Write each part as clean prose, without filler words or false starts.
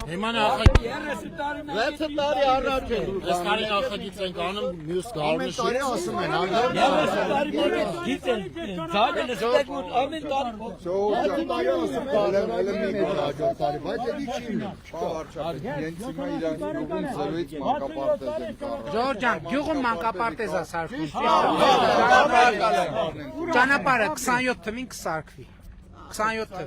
Հիմա նախագիծ 6 տարի առաջ է։ Այս տարի նախագիծ ենք անում, մյուս տարի ասում են, գիծ են, ձայնը նստեք ու ամեն տարի ասում կարևորել է մի հաջորդ տարի, բայց էդի չի ունի, չկա վարչապետ, իրենց հիմա իրանք գյուղում զրոյից մանկապարտեզ են կառաջում։ Ժողովուրդ ջան, գյուղում մանկապարտեզ է սարքում։ Ճանապարհը 27 թվին կսարքվի։ 27 թ։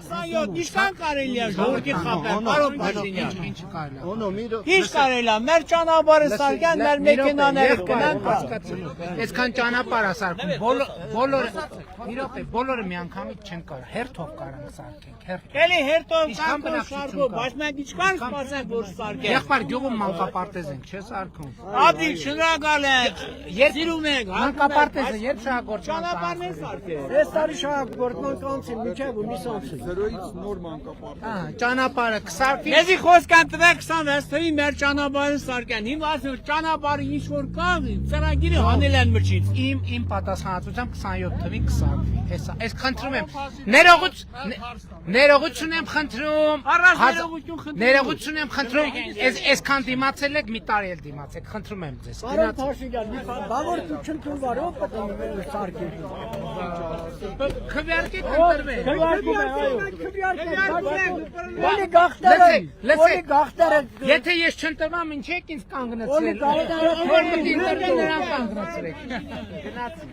27, ինչքան կարելի է ժողովրդի խաբել, պարոն Փաշինյան։ Ինչի կարելի է։ Ինչ կարելի է, մեր ճանապարհը սարքան, մեր մեքենաները գնան։ Այսքան ճանապարհ է սարքում, բոլորը միանգամից չեն կարող, հերթով կարանք սարքենք, հերթով։ Էլի հերթով սարքով, բայց մենք ինչքան սպասենք, որ սարքենք։ Եղբայր գյուղում մանկապարտեզ ենք, չէ՞ սարքում։ Ադի շնորհակալ ենք, սիրում ենք, մանկապարտեզը երբ շահագործման ճանապարհն է սարքել։ Այս տարի շահագործման կանցին, մինչև ումիս անցին։ Զրոյից նոր մանկապարտեզ։ Ճանապարհը կսարքվի։ Մեզի խոսքան տվեք 26 թվի մեր ճանապարհը սարքան։ Հիմա ասում ճանապարհը ինչ որ կա, ծրագիրը հանել են մրջից։ Իմ պատասխանատվությամբ 27 թվին կսարքվի։ Այս խնդրում եմ, ներողություն եմ խնդրում։ Ներողություն եմ խնդրում, այսքան դիմացել եք, մի տարի էլ դիմացեք, խնդրում եմ ձեզ։ Պարոն Փաշինյան, բավոր դու չընդունվարով պետք է սարքել։ Քվեարկեք ընտրվեք։ Բոլի գախտերը։ Եթե ես չընտրվամ, ինչ եք ինձ կանգնեցրել։ Որ մտի ընտրվեն, նրան կանգնեցրեք։ Գնացի։